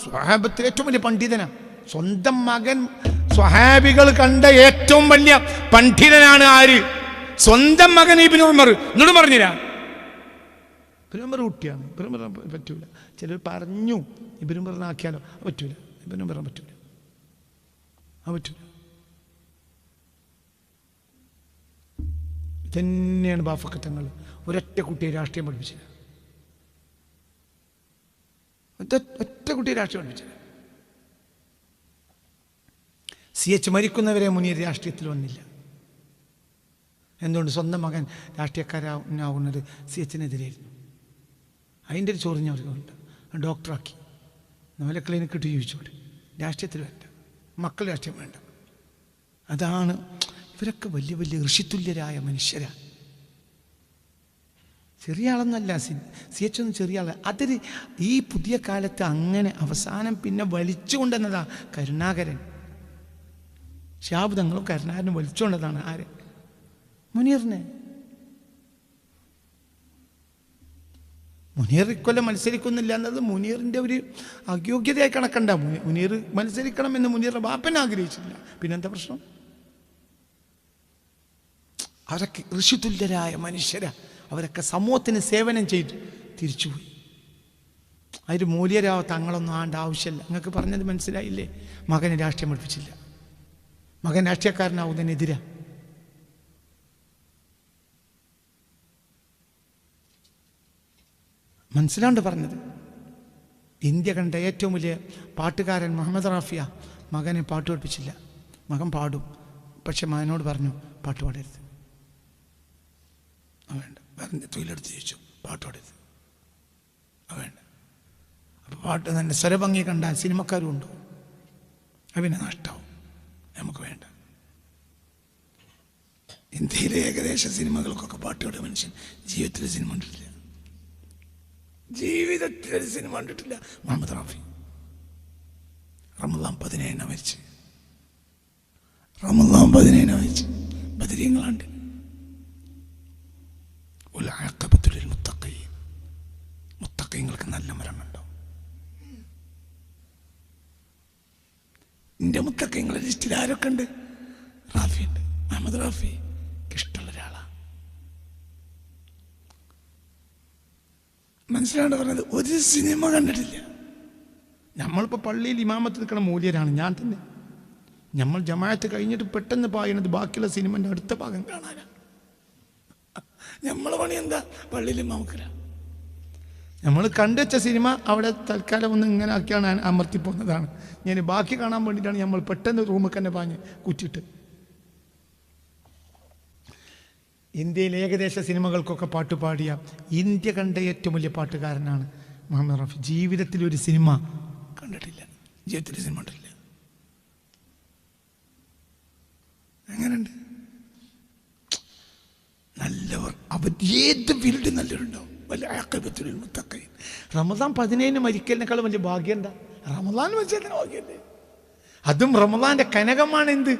സ്വഹാബത്തിലെ ഏറ്റവും വലിയ പണ്ഡിതനാണ്. സ്വന്തം മകൻ സ്വഹാബികൾ കണ്ട ഏറ്റവും വലിയ പണ്ഡിതനാണ് ആര്? സ്വന്തം മകൻ ഇബ്നു ഉമർ. എന്നോട് പറഞ്ഞില്ല ഇബ്നു ഉമർ കുട്ടിയാണ്, ഇബ്നു ഉമർ പറ്റൂല. ചിലർ പറഞ്ഞു ഇബ്നു ഉമറിനാക്കിയാലോ, പറ്റൂല. ഇബ്നു ഉമർ പറ്റൂല, പറ്റൂല. തന്നെയാണ് ബാഫക്കത്തങ്ങൾ. ഒരൊറ്റ കുട്ടിയെ രാഷ്ട്രീയം പഠിപ്പിച്ചില്ല, ഒറ്റ കുട്ടിയെ രാഷ്ട്രീയം പഠിപ്പിച്ചില്ല. CH മരിക്കുന്നവരെ മുനീർ രാഷ്ട്രീയത്തിൽ വന്നില്ല. എന്തുകൊണ്ട്? സ്വന്തം മകൻ രാഷ്ട്രീയക്കാരാവുന്നത് CHനെതിരായിരുന്നു. അതിൻ്റെ ഒരു ചൊറിഞ്ഞ അവർക്കുണ്ട്. ഡോക്ടറാക്കി നല്ല ക്ലിനിക്കിട്ട് ജീവിച്ചോട്ടെ, രാഷ്ട്രീയത്തിൽ വേണ്ട, മക്കൾ രാഷ്ട്രീയം വേണ്ട. അതാണ് ഇവരൊക്കെ വലിയ വലിയ ഋഷിതുല്യരായ മനുഷ്യരാണ്. ചെറിയ ആളൊന്നുമല്ല CH ഒന്നും, ചെറിയ ആളല്ല. അതൊരു ഈ പുതിയ കാലത്ത് അങ്ങനെ അവസാനം പിന്നെ വലിച്ചു കൊണ്ടുവന്നതാ കരുണാകരൻ. ഷാബ് തങ്ങളും കരുണാകരനും വലിച്ചുകൊണ്ടതാണ് ആര്? മുനീറിനെ. മുനീർ ഇക്കൊല്ലം മത്സരിക്കുന്നില്ല എന്നത് മുനീറിൻ്റെ ഒരു അയോഗ്യതയായി കണക്കണ്ട. മുനീർ മത്സരിക്കണമെന്ന് മുനീറിൻ്റെ ബാപ്പൻ ആഗ്രഹിച്ചില്ല. പിന്നെന്താ പ്രശ്നം? അവരൊക്കെ ഋഷിതുല്യരായ മനുഷ്യരാ. അവരൊക്കെ സമൂഹത്തിന് സേവനം ചെയ്തു തിരിച്ചുപോയി. അതിൽ മൂല്യരാവ തങ്ങളൊന്നും ആണ്ട ആവശ്യമില്ല. നിങ്ങൾക്ക് പറഞ്ഞത് മനസ്സിലായില്ലേ? മകനെ രാഷ്ട്രീയം പഠിപ്പിച്ചില്ല, മകൻ രാഷ്ട്രീയക്കാരനാവുന്നതിനെതിരാ. മനസ്സിലാണ്ട് പറഞ്ഞത്. ഇന്ത്യ കണ്ട ഏറ്റവും വലിയ പാട്ടുകാരൻ മുഹമ്മദ് റാഫിയ മകനെ പാട്ട് പഠിപ്പിച്ചില്ല. മകൻ പാടും, പക്ഷെ മകനോട് പറഞ്ഞു പാട്ട് പാടരുത്. വേണ്ട, വേറെ തൊഴിലെടുത്ത് ചോദിച്ചു, പാട്ട് പാടരുത്, വേണ്ട. അപ്പോൾ പാട്ട് തന്നെ സ്വരഭംഗി കണ്ടാൽ സിനിമക്കാരും ഉണ്ടോ? അവനെ നഷ്ടമാവും, നമുക്ക് വേണ്ട. ഇന്ത്യയിലെ ഏകദേശ സിനിമകൾക്കൊക്കെ പാട്ടുകളുടെ മനുഷ്യൻ ജീവിതത്തിൽ സിനിമ കണ്ടിട്ടില്ല, ജീവിതത്തിൽ ഒരു സിനിമ കണ്ടിട്ടില്ല. മുഹമ്മദ് റാഫി റമദാൻ 17 മരിച്ച്, റമദാൻ 17 മരിച്ച്. ബദരീങ്ങളുണ്ട്. മുത്തഖീങ്ങൾക്ക് നല്ല മരണമുണ്ടോ? എൻ്റെ മുത്തഖീങ്ങളുടെ ലിസ്റ്റിൽ ആരൊക്കെ ഉണ്ട്? റാഫിയുണ്ട്. മുഹമ്മദ് റാഫി ഇഷ്ടമുള്ള ഒരാളാണ്. മനസ്സിലാണ്ട് പറഞ്ഞത്. ഒരു സിനിമ കണ്ടിട്ടില്ല. നമ്മളിപ്പോൾ പള്ളിയിൽ ഇമാമത്ത് നിൽക്കുന്ന മൂല്യരാണ് ഞാൻ തന്നെ. നമ്മൾ ജമാഅത്ത് കഴിഞ്ഞിട്ട് പെട്ടെന്ന് പായണത് ബാക്കിയുള്ള സിനിമൻ്റെ അടുത്ത ഭാഗം കാണാനാണ്. നമ്മളെ പണി എന്താ? പള്ളിയിൽ ഇമാമക്കര. നമ്മൾ കണ്ടുവച്ച സിനിമ അവിടെ തൽക്കാലം ഒന്ന് ഇങ്ങനെ ആക്കിയാണ് അമർത്തി പോകുന്നതാണ്. ഞാൻ ബാക്കി കാണാൻ വേണ്ടിയിട്ടാണ് നമ്മൾ പെട്ടെന്ന് റൂമിൽ തന്നെ പാഞ്ഞ് കുറ്റിട്ട്. ഇന്ത്യയിലെ ഏകദേശ സിനിമകൾക്കൊക്കെ പാട്ട് പാടിയ ഇന്ത്യ കണ്ട ഏറ്റവും വലിയ പാട്ടുകാരനാണ് മുഹമ്മദ് റാഫി. ജീവിതത്തിൽ ഒരു സിനിമ കണ്ടിട്ടില്ല, ജീവിതത്തിൽ സിനിമ കണ്ടിട്ടില്ല. എങ്ങനെയുണ്ട്? നല്ലവർ അവർ ഏത് ഫീൽഡ് നല്ലവരുണ്ടാവും. റമദാൻ 17 മരിക്കലിനേക്കാളും വലിയ ഭാഗ്യം എന്താ? റമദാൻ വെച്ചാൽ ഭാഗ്യല്ലേ? അതും റമദാന്റെ കനകമാണ്. എന്ത്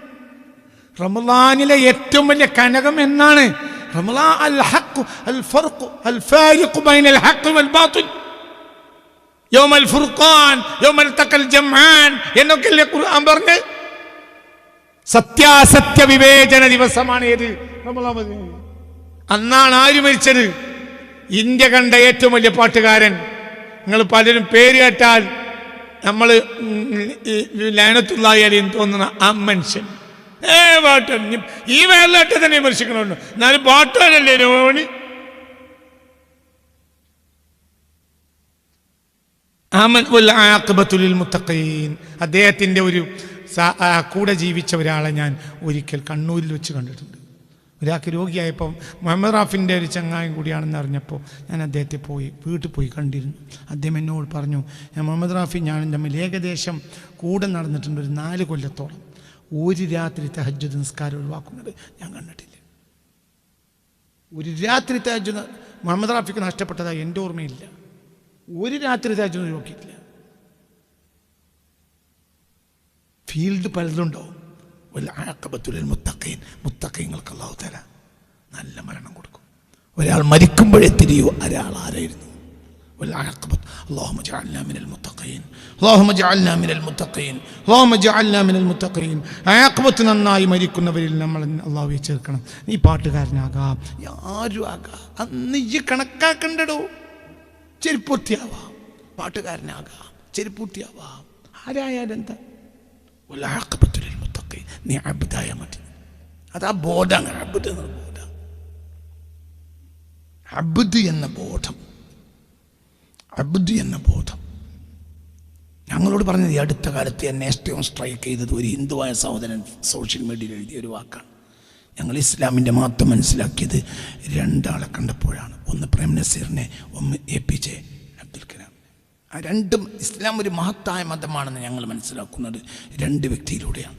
റമദാനിലെ ഏറ്റവും വലിയ കനകം എന്നാണ്? റമദാൻ അൽ ഹഖ് അൽ ഫർഖ് അൽ ഫാരിഖ് ബൈന അൽ ഹഖ് വൽ ബാതിൽ യൗമൽ ഫുർഖാൻ യൗമൽ തഖൽ ജംആൻ എന്നൊക്കെ ഖുർആൻ പറഞ്ഞു. സത്യാസത്യ വിവേചന ദിവസമാണ് ഏത്? റമദാൻ. അന്നാണ് ആര് മരിച്ചത്? ഇന്ത്യ കണ്ട ഏറ്റവും വലിയ പാട്ടുകാരൻ. നിങ്ങൾ പലരും പേര് കേട്ടാൽ നമ്മൾ ലഅനത്തുല്ലാഹി അലൈഹി തോന്നുന്ന ആ മനുഷ്യൻ പാട്ട് ഈ വേലായിട്ട് തന്നെ വിമർശിക്കണുണ്ട്. എന്നാലും പാട്ടുകാരല്ലേ രോണി? അദ്ദേഹത്തിൻ്റെ ഒരു കൂടെ ജീവിച്ച ഒരാളെ ഞാൻ ഒരിക്കൽ കണ്ണൂരിൽ വെച്ച് കണ്ടിട്ടുണ്ട്. ഒരാൾക്ക് രോഗിയായപ്പോൾ മുഹമ്മദ് റാഫിൻ്റെ ഒരു ചങ്ങായം കൂടിയാണെന്ന് അറിഞ്ഞപ്പോൾ ഞാൻ അദ്ദേഹത്തെ വീട്ടിൽ പോയി കണ്ടിരുന്നു. അദ്ദേഹം എന്നോട് പറഞ്ഞു, ഞാൻ മുഹമ്മദ് റാഫി ഞാനും തമ്മിൽ ഏകദേശം കൂടെ നടന്നിട്ടുണ്ട് ഒരു 4 കൊല്ലത്തോളം. ഒരു രാത്രി തഹജ്ജുദ് നിസ്കാരം ഒഴിവാക്കുന്നത് ഞാൻ കണ്ടിട്ടില്ല. ഒരു രാത്രി തഹജ്ജുദ് മുഹമ്മദ് റാഫിക്ക് നഷ്ടപ്പെട്ടതായി എൻ്റെ ഓർമ്മയില്ല. ഒരു രാത്രി തഹജ്ജുദ് ഒഴിവാക്കിയിട്ടില്ല. ഫീൽഡ് പലതുണ്ടാവും. മുത്തഖീങ്ങൾക്ക് അല്ലാഹു തആല നല്ല മരണം കൊടുക്കും. ഒരാൾ മരിക്കുമ്പോഴേ തിരിയൂ ഒരാൾ ആരായിരുന്നു. اللهم اجعلنا من المتقين اللهم اجعلنا من المتقين اللهم اجعلنا من المتقين. ആഖിബത്ത് നന്നായി മരിക്കുന്നവരിൽ നമ്മൾ അല്ലാഹുവേ ചേർക്കണം. നീ പാട്ടുകാരനാകാം, ആരും ആകാം, അന്ന് ഈ കണക്കാക്കണ്ടടോ. ചെരുപ്പൂർത്തിയാവാം, പാട്ടുകാരനാകാം, ചെരുപ്പൂർത്തിയാവാം, ആരായാലെന്താ. والعاقبة للمتقين. നീ അബ്ദായ മതി. അതാ ബോധമാണ്. അബ്ദ് എന്ന ബോധം, അബ്ദ് എന്ന ബോധം, അബ്ദ് എന്ന ബോധം. ഞങ്ങളോട് പറഞ്ഞത് ഈ അടുത്ത കാലത്ത് എന്നെ ഏറ്റവും സ്ട്രൈക്ക് ചെയ്തത് ഒരു ഹിന്ദുവായ സഹോദരൻ സോഷ്യൽ മീഡിയയിൽ എഴുതിയ ഒരു വാക്കാണ്. ഞങ്ങൾ ഇസ്ലാമിൻ്റെ മഹത്വം മനസ്സിലാക്കിയത് രണ്ടാളെ കണ്ടപ്പോഴാണ്. ഒന്ന് പ്രേം നസീറിനെ, ഒന്ന് APJ അബ്ദുൽ കലാം. ആ രണ്ടും ഇസ്ലാം ഒരു മഹത്തായ മതമാണെന്ന് ഞങ്ങൾ മനസ്സിലാക്കുന്നത് രണ്ട് വ്യക്തിയിലൂടെയാണ്.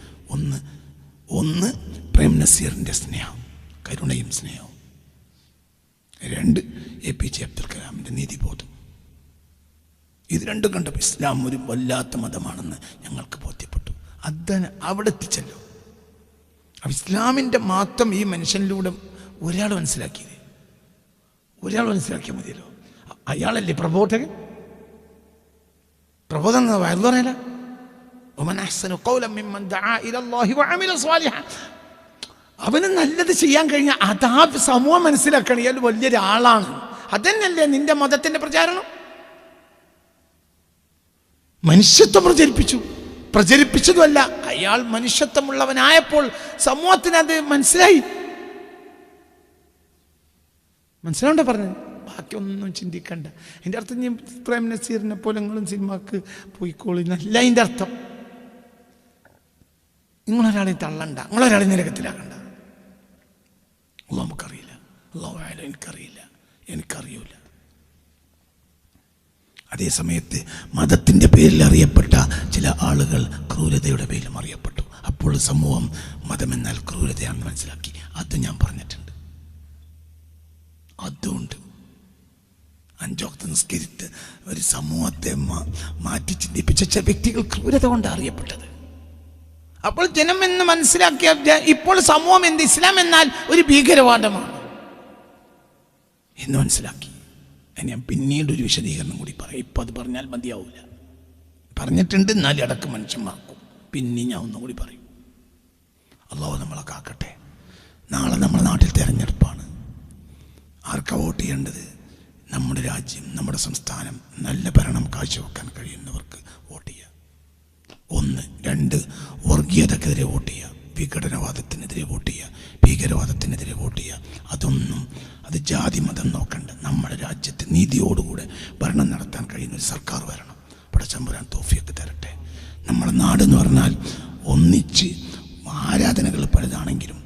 ഒന്ന് പ്രേം നസീറിൻ്റെ സ്നേഹം, കരുണയും സ്നേഹവും. രണ്ട് APJ അബ്ദുൽ കലാമിൻ്റെ നീതിബോധം. ഇത് രണ്ടും കണ്ടപ്പോൾ ഇസ്ലാം ഒരു വല്ലാത്ത മതമാണെന്ന് ഞങ്ങൾക്ക് ബോധ്യപ്പെട്ടു. അതാണ് അവിടെ എത്തിച്ചല്ലോ. അപ്പം ഇസ്ലാമിൻ്റെ മാത്രം ഈ മനുഷ്യനിലൂടെ ഒരാൾ മനസ്സിലാക്കിയത്, ഒരാൾ മനസ്സിലാക്കിയാൽ മതിയല്ലോ. അയാളല്ലേ പ്രബോധകൻ. പ്രബോധം എന്ന വയറു പറയല. അവന് നല്ലത് ചെയ്യാൻ കഴിഞ്ഞാൽ അതാ സമൂഹം മനസ്സിലാക്കണം, ഇയാൾ വലിയൊരാളാണ്. അതന്നെയല്ലേ നിന്റെ മതത്തിന്റെ പ്രചാരണം. മനുഷ്യത്വം പ്രചരിപ്പിച്ചതുമല്ല, അയാൾ മനുഷ്യത്വമുള്ളവനായപ്പോൾ സമൂഹത്തിന് അത് മനസ്സിലാവണ്ട പറഞ്ഞത്. ബാക്കിയൊന്നും ചിന്തിക്കണ്ട. അതിൻ്റെ അർത്ഥം ഞാൻ പ്രേം നസീറിനെ പോലെ നിങ്ങളും സിനിമക്ക് പോയിക്കോളി എന്നല്ല അതിൻ്റെ അർത്ഥം. നിങ്ങളൊരാളെ തള്ളണ്ട, നിങ്ങളൊരാളെ നിരകത്തിലാക്കണ്ട. നമുക്കറിയില്ല, എനിക്കറിയൂല. അതേ സമയത്ത് മതത്തിൻ്റെ പേരിൽ അറിയപ്പെട്ട ചില ആളുകൾ ക്രൂരതയുടെ പേരിലും അറിയപ്പെട്ടു. അപ്പോൾ സമൂഹം മതമെന്നാൽ ക്രൂരതയാണെന്ന് മനസ്സിലാക്കി. അത് ഞാൻ പറഞ്ഞിട്ടുണ്ട്. അതുകൊണ്ട് 5 വക്ത് നിസ്കരിച്ച് ഒരു സമൂഹത്തെ മാറ്റി ചിന്തിപ്പിച്ച ചില വ്യക്തികൾ ക്രൂരത കൊണ്ട് അറിയപ്പെട്ടത്. അപ്പോൾ ജനം എന്ന് മനസ്സിലാക്കിയ ഇപ്പോൾ സമൂഹം എന്ത്, ഇസ്ലാം എന്നാൽ ഒരു ഭീകരവാദമാണ് എന്ന് മനസ്സിലാക്കി. ഞാൻ പിന്നീട് ഒരു വിശദീകരണം കൂടി പറയാം. ഇപ്പം അത് പറഞ്ഞാൽ മതിയാവില്ല. പറഞ്ഞിട്ടുണ്ട്, എന്നാലും അടക്കം മനുഷ്യന്മാർക്കും. പിന്നെ ഞാൻ ഒന്നും കൂടി പറയും. അല്ലാഹു നമ്മളെ കാക്കട്ടെ. നാളെ നമ്മുടെ നാട്ടിൽ തെരഞ്ഞെടുപ്പാണ്. ആർക്കാ വോട്ട് ചെയ്യേണ്ടത്? നമ്മുടെ രാജ്യം, നമ്മുടെ സംസ്ഥാനം നല്ല ഭരണം കാഴ്ചവെക്കാൻ കഴിയുന്നവർക്ക് വോട്ട് ചെയ്യുക. 1. 2 വർഗീയതക്കെതിരെ വോട്ട് ചെയ്യുക, വിഘടനവാദത്തിനെതിരെ വോട്ട് ചെയ്യുക, ഭീകരവാദത്തിനെതിരെ വോട്ട് ചെയ്യുക. അത് ജാതി മതം നോക്കണ്ട. നമ്മുടെ രാജ്യത്ത് നീതിയോടുകൂടെ ഭരണം നടത്താൻ കഴിയുന്ന ഒരു സർക്കാർ വരണം. പടച്ചമ്പുരാൻ തൗഫീഖ് തരട്ടെ. നമ്മുടെ നാടെന്ന് പറഞ്ഞാൽ ഒന്നിച്ച് ആരാധനകൾ പലതാണെങ്കിലും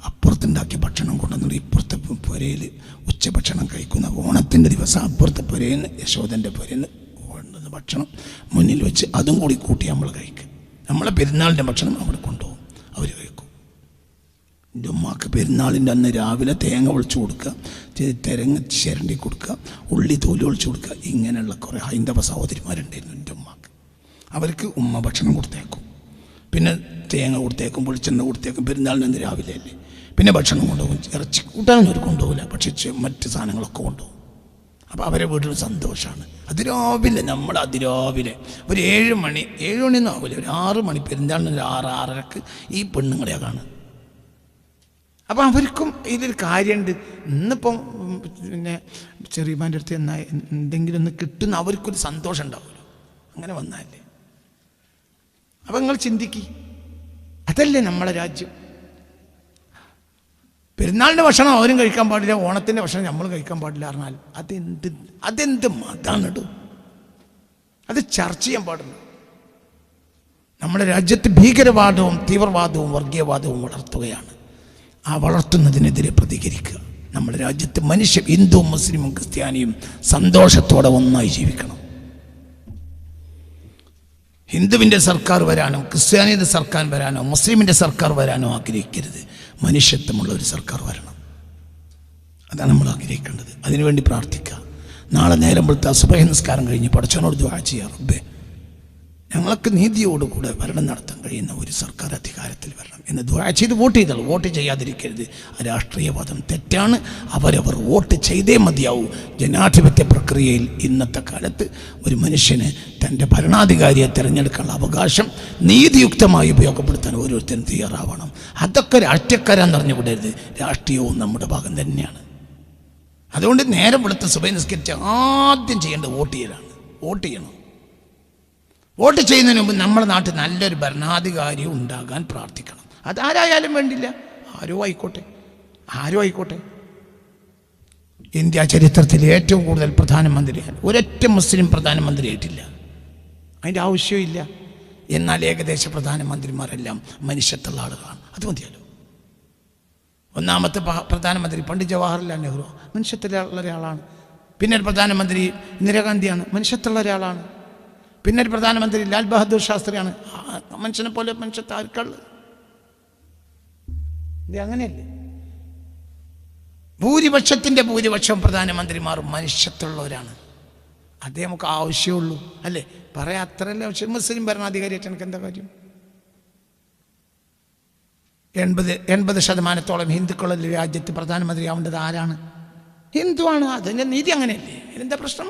അപ്പുറത്തുണ്ടാക്കിയ ഭക്ഷണം കൊണ്ടുവന്നിട്ട് ഇപ്പുറത്തെ പുരയിൽ ഉച്ചഭക്ഷണം കഴിക്കുന്ന ഓണത്തിൻ്റെ ദിവസം അപ്പുറത്തെ പുരയിൽ നിന്ന് യശോദൻ്റെ പുരയിൽ നിന്ന് കൊണ്ടുവന്ന ഭക്ഷണം മുന്നിൽ വെച്ച് അതും കൂടി കൂട്ടി നമ്മൾ കഴിക്കും. നമ്മളെ പെരുന്നാളിൻ്റെ ഭക്ഷണം അവിടെ കൊണ്ടുപോകും, അവർ കഴിക്കും. എൻ്റെ ഉമ്മാക്ക് പെരുന്നാളിൻ്റെ അന്ന് രാവിലെ തേങ്ങ ഒളിച്ചു കൊടുക്കുക, തെരങ്ങ ചിരണ്ടി കൊടുക്കുക, ഉള്ളി തോല് ഒളിച്ചു കൊടുക്കുക. ഇങ്ങനെയുള്ള കുറേ ഹൈന്ദവ സഹോദരിമാരുണ്ടായിരുന്നു എൻ്റെ ഉമ്മാക്ക്. അവർക്ക് ഉമ്മ ഭക്ഷണം കൊടുത്തേക്കും, പിന്നെ തേങ്ങ കൊടുത്തേക്കും, വെളിച്ചെണ്ണ കൊടുത്തേക്കും. പെരുന്നാളിന് രാവിലെ അല്ലേ, പിന്നെ ഭക്ഷണം കൊണ്ടുപോകും. ഇറച്ചി കൂട്ടാനൊന്നും അവർ കൊണ്ടുപോകില്ല, പക്ഷേ മറ്റ് സാധനങ്ങളൊക്കെ കൊണ്ടുപോകും. അപ്പോൾ അവരെ വീട്ടിൽ സന്തോഷമാണ്. അതിരാവിലെ ഒരു 7 മണിയൊന്നും ആവില്ല, ഒരു 6 മണി, പെരുന്നാളിന് ഒരു 6-6:30 ഈ പെണ്ണുങ്ങളെ കാണുക. അപ്പം അവർക്കും ഇതിലൊരു കാര്യമുണ്ട്. ഇന്നിപ്പം പിന്നെ ചെറിയമാൻ്റെ അടുത്ത് എന്നാൽ എന്തെങ്കിലും ഒന്ന് കിട്ടുന്ന അവർക്കൊരു സന്തോഷം ഉണ്ടാവുമല്ലോ, അങ്ങനെ വന്നാലേ. അപ്പം നിങ്ങൾ ചിന്തിക്കുക, അതല്ലേ നമ്മളെ രാജ്യം. പെരുന്നാളിൻ്റെ ഭക്ഷണം അവരും കഴിക്കാൻ പാടില്ല, ഓണത്തിൻ്റെ ഭക്ഷണം നമ്മൾ കഴിക്കാൻ പാടില്ല പറഞ്ഞാൽ അതെന്ത് മതമാണ് കേട്ടോ. അത് ചർച്ച ചെയ്യാൻ പാടില്ല. നമ്മുടെ രാജ്യത്ത് ഭീകരവാദവും തീവ്രവാദവും വർഗീയവാദവും വളർത്തുകയാണ്. ആ വളർത്തുന്നതിനെതിരെ പ്രതികരിക്കുക. നമ്മുടെ രാജ്യത്ത് ഹിന്ദുവും മുസ്ലിമും ക്രിസ്ത്യാനിയും സന്തോഷത്തോടെ ഒന്നായി ജീവിക്കണം. ഹിന്ദുവിൻ്റെ സർക്കാർ വരാനോ ക്രിസ്ത്യാനിയുടെ സർക്കാർ വരാനോ മുസ്ലിമിൻ്റെ സർക്കാർ വരാനോ ആഗ്രഹിക്കരുത്. മനുഷ്യത്വമുള്ള ഒരു സർക്കാർ വരണം. അതാണ് നമ്മൾ ആഗ്രഹിക്കേണ്ടത്. അതിനുവേണ്ടി പ്രാർത്ഥിക്കുക. നാളെ നേരം വെളുത്ത സുബഹി നിസ്കാരം കഴിഞ്ഞ് പടച്ചവനോട് ദുആ ചെയ്യുക. റബ്ബേ, ഞങ്ങൾക്ക് നീതിയോടുകൂടെ ഭരണം നടത്താൻ കഴിയുന്ന ഒരു സർക്കാർ അധികാരത്തിൽ വരണം എന്ന് ദുആ ചെയ്ത് വോട്ട് ചെയ്തോളൂ. വോട്ട് ചെയ്യാതിരിക്കരുത്. രാഷ്ട്രീയവാദം തെറ്റാണ്. അവരവർ വോട്ട് ചെയ്തേ മതിയാവൂ. ജനാധിപത്യ പ്രക്രിയയിൽ ഇന്നത്തെ കാലത്ത് ഒരു മനുഷ്യന് തൻ്റെ ഭരണാധികാരിയെ തിരഞ്ഞെടുക്കാനുള്ള അവകാശം നീതിയുക്തമായി ഉപയോഗപ്പെടുത്താൻ ഓരോരുത്തരും തയ്യാറാവണം. അതൊക്കെ രാഷ്ട്രീയക്കാരാന്ന് പറഞ്ഞു വിടരുത്. രാഷ്ട്രീയവും നമ്മുടെ ഭാഗം തന്നെയാണ്. അതുകൊണ്ട് നേരം വെളുത്ത സുബഹി നിസ്കരിച്ച് ആദ്യം ചെയ്യേണ്ടത് വോട്ട് ചെയ്യലാണ്. വോട്ട് ചെയ്യണം. വോട്ട് ചെയ്യുന്നതിന് മുമ്പ് നമ്മുടെ നാട്ടിൽ നല്ലൊരു ഭരണാധികാരി ഉണ്ടാകാൻ പ്രാർത്ഥിക്കണം. അതാരായാലും വേണ്ടില്ല, ആരോ ആയിക്കോട്ടെ. ഇന്ത്യ ചരിത്രത്തിൽ ഏറ്റവും കൂടുതൽ പ്രധാനമന്ത്രിയാണ് ഒരൊറ്റ മുസ്ലിം പ്രധാനമന്ത്രിയായിട്ടില്ല. അതിൻ്റെ ആവശ്യമില്ല. എന്നാൽ ഏകദേശ പ്രധാനമന്ത്രിമാരെല്ലാം മനുഷ്യത്തുള്ള ആളുകളാണ്. അത് മതിയല്ലോ. ഒന്നാമത്തെ പ്രധാനമന്ത്രി പണ്ഡിറ്റ് ജവഹർലാൽ നെഹ്റു മനുഷ്യത്തുള്ള ഒരാളാണ്. പിന്നെ ഒരു പ്രധാനമന്ത്രി ഇന്ദിരാഗാന്ധിയാണ്, മനുഷ്യത്തുള്ള ഒരാളാണ്. പിന്നെ ഒരു പ്രധാനമന്ത്രി ലാൽ ബഹദൂർ ശാസ്ത്രിയാണ്. മനുഷ്യനെ പോലെ മനുഷ്യത്തെ ആർക്കുള്ളത്? ഇത് അങ്ങനെയല്ലേ? ഭൂരിപക്ഷം പ്രധാനമന്ത്രിമാരും മനുഷ്യത്തുള്ളവരാണ്. അതേ നമുക്ക് ആവശ്യമുള്ളൂ, അല്ലേ? പറയാം അത്രയല്ലേ ആവശ്യം. മുസ്ലിം ഭരണാധികാരിയായിട്ട് എനിക്ക് എന്താ കാര്യം? 80% ഹിന്ദുക്കളുള്ള രാജ്യത്ത് പ്രധാനമന്ത്രി ആവേണ്ടത് ആരാണ്? ഹിന്ദുവാണ്. അതിൻ്റെ നീതി അങ്ങനെയല്ലേ? എന്താ പ്രശ്നം?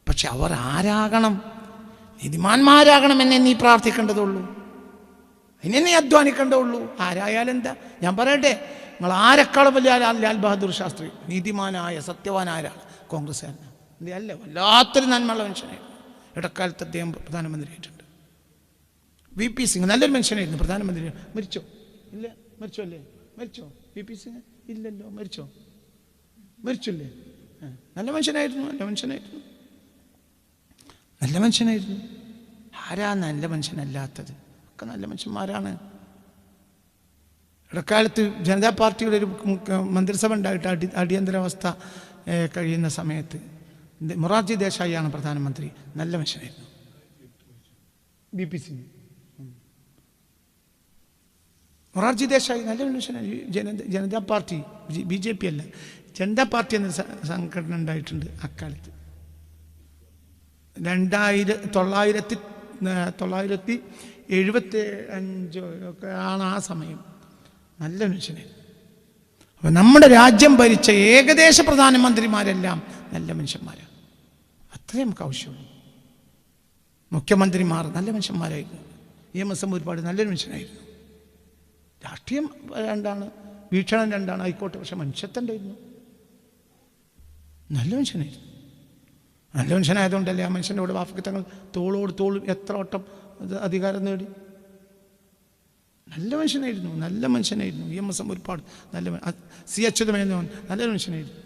പക്ഷെ അവർ ആരാകണം? നീതിമാന്മാരാകണം എന്നെ നീ പ്രാർത്ഥിക്കേണ്ടതുള്ളൂ, അതിനെ നീ അധ്വാനിക്കേണ്ടതുള്ളൂ. ആരായാലും എന്താ? ഞാൻ പറയട്ടെ, നിങ്ങൾ ആരെക്കാളും വലിയ ലാൽ ബഹദൂർ ശാസ്ത്രി നീതിമാനായ സത്യവാനായ കോൺഗ്രസ്സുകാരനാണ്. അല്ല, വല്ലാത്തൊരു നന്മയുള്ള മനുഷ്യനായിരുന്നു. ഇടക്കാലത്ത് അദ്ദേഹം പ്രധാനമന്ത്രിയായിട്ടുണ്ട്. VP സിംഗ് നല്ലൊരു മനുഷ്യനായിരുന്നു. പ്രധാനമന്ത്രി മരിച്ചോ? ഇല്ല. മരിച്ചോ? അല്ലേ? മരിച്ചോ? VP സിംഗ് ഇല്ലല്ലോ. മരിച്ചില്ലേ? നല്ല മനുഷ്യനായിരുന്നു. ആരാ നല്ല മനുഷ്യനല്ലാത്തത്? ഒക്കെ നല്ല മനുഷ്യന്മാരാണ്. ഇടക്കാലത്ത് ജനതാ പാർട്ടിയുടെ ഒരു മന്ത്രിസഭ ഉണ്ടായിട്ട് അടിയന്തരാവസ്ഥ കഴിയുന്ന സമയത്ത് മൊറാർജി ദേശായിയാണ് പ്രധാനമന്ത്രി. നല്ല മനുഷ്യനായിരുന്നു. VP സിംഗ്, മൊറാർജി ദേശായി നല്ല മനുഷ്യനായി. ജനതാ പാർട്ടി, BJP അല്ല, ജനതാ പാർട്ടി എന്ന സംഘടന ഉണ്ടായിട്ടുണ്ട് അക്കാലത്ത്. 1975 ഒക്കെ ആണ് ആ സമയം. നല്ല മനുഷ്യനായിരുന്നു. അപ്പം നമ്മുടെ രാജ്യം ഭരിച്ച ഏകദേശ പ്രധാനമന്ത്രിമാരെല്ലാം നല്ല മനുഷ്യന്മാരാണ്. അത്രയും നമുക്ക് ആവശ്യമുള്ളൂ. മുഖ്യമന്ത്രിമാർ നല്ല മനുഷ്യന്മാരായിരുന്നു. EMS ഒരുപാട് നല്ലൊരു മനുഷ്യനായിരുന്നു. രാഷ്ട്രീയം രണ്ടാണ്, വീക്ഷണം രണ്ടാണ്, ആയിക്കോട്ടെ. പക്ഷെ മനുഷ്യത്തുണ്ടായിരുന്നു. നല്ല മനുഷ്യനായതുകൊണ്ടല്ലേ ആ മനുഷ്യൻ്റെ കൂടെ വാഫക്കി തങ്ങൾ തോളോട് തോൾ എത്ര വട്ടം അധികാരം നേടി. നല്ല മനുഷ്യനായിരുന്നു. EMS ഒരുപാട് നല്ല CH മേനോൻ നല്ലൊരു മനുഷ്യനായിരുന്നു.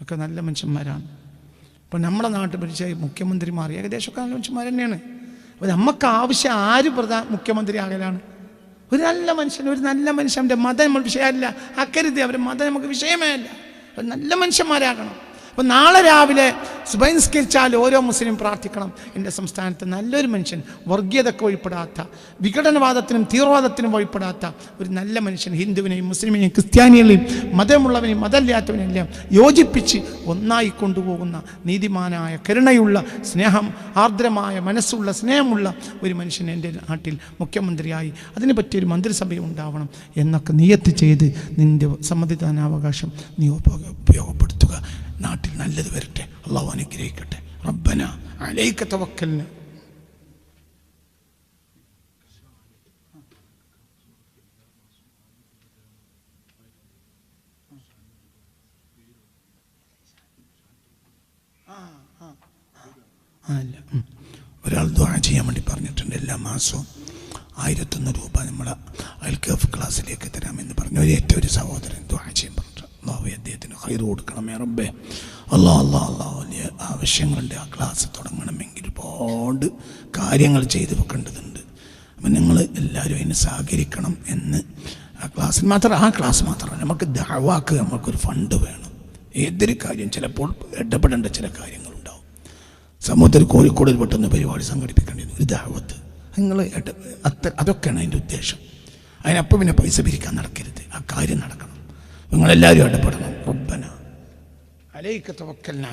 ഒക്കെ നല്ല മനുഷ്യന്മാരാണ്. അപ്പോൾ നമ്മുടെ നാട്ടിൽ ഭരിച്ച മുഖ്യമന്ത്രിമാർ ഏകദേശമൊക്കെ നല്ല മനുഷ്യന്മാർ തന്നെയാണ്. അപ്പോൾ നമുക്ക് ആവശ്യം ആര് മുഖ്യമന്ത്രി ആകലാണ്? ഒരു നല്ല മനുഷ്യൻ്റെ മതം നമ്മൾ വിഷയമല്ല. അക്കരുത്, അവരുടെ മതം നമുക്ക് വിഷയമേ അല്ല. നല്ല മനുഷ്യന്മാരാകണം. അപ്പോൾ നാളെ രാവിലെ സുബഹി നിസ്കരിച്ചാൽ ഓരോ മുസ്ലിം പ്രാർത്ഥിക്കണം, എൻ്റെ സംസ്ഥാനത്ത് നല്ലൊരു മനുഷ്യൻ, വർഗീയതയ്ക്ക് വഴിപ്പെടാത്ത, വിഘടനവാദത്തിനും തീവ്രവാദത്തിനും വഴിപ്പെടാത്ത ഒരു നല്ല മനുഷ്യൻ, ഹിന്ദുവിനെയും മുസ്ലിമിനെയും ക്രിസ്ത്യാനികളെയും മതമുള്ളവനെയും മതമില്ലാത്തവനെല്ലാം യോജിപ്പിച്ച് ഒന്നായി കൊണ്ടുപോകുന്ന നീതിമാനായ, കരുണയുള്ള, ആർദ്രമായ മനസ്സുള്ള, സ്നേഹമുള്ള ഒരു മനുഷ്യൻ എൻ്റെ നാട്ടിൽ മുഖ്യമന്ത്രിയായി അതിനെ പറ്റിയൊരു മന്ത്രിസഭയും ഉണ്ടാവണം എന്നൊക്കെ നിയത്ത് ചെയ്ത് നിൻ്റെ സമ്മതിദാനാവകാശം നീ ഉപയോഗപ്പെടുത്തുക. നാട്ടിൽ നല്ലത് വരട്ടെ. അള്ളാഹു അനുഗ്രഹിക്കട്ടെ. റബ്ബന അലൈക തവക്കൽന. ഒരാൾ ദുആ ചെയ്യാൻ വേണ്ടി പറഞ്ഞിട്ടുണ്ട്. എല്ലാ മാസവും 1001 രൂപ നമ്മുടെ അൽക്കഫ് ക്ലാസ്സിലേക്ക് തരാമെന്ന് പറഞ്ഞു ഒരു സഹോദരൻ ദുആ ചെയ്യാൻ പറഞ്ഞു. അള്ളാഹു അദ്ദേഹത്തിന് ഖൈർ കൊടുക്കണമേ റബ്ബേ. അള്ളാഹ് വലിയ ആവശ്യങ്ങളുണ്ട്. ആ ക്ലാസ് തുടങ്ങണമെങ്കിൽ ഒരുപാട് കാര്യങ്ങൾ ചെയ്തു വെക്കേണ്ടതുണ്ട്. അപ്പം നിങ്ങൾ എല്ലാവരും അതിന് സഹകരിക്കണം എന്ന് ആ ക്ലാസ് മാത്രമല്ല, നമുക്ക് ദഅവാക്ക് നമുക്കൊരു ഫണ്ട് വേണം. ഏതൊരു കാര്യം ചിലപ്പോൾ ഇടപെടേണ്ട ചില കാര്യങ്ങളുണ്ടാവും. സമൂഹത്തിൽ കോഴിക്കോട് പെട്ടെന്ന് പരിപാടി സംഘടിപ്പിക്കേണ്ടത് ഒരു ദഅവത്ത്, നിങ്ങൾ അതൊക്കെയാണ് അതിൻ്റെ ഉദ്ദേശം. അതിനപ്പം പിന്നെ പൈസ പിരിക്കാൻ നടക്കരുത്. ആ കാര്യം നടക്കണം. നിങ്ങളെല്ലാവരും ഇടപെടണം. റബ്ബന അലൈക തവക്കൽനാ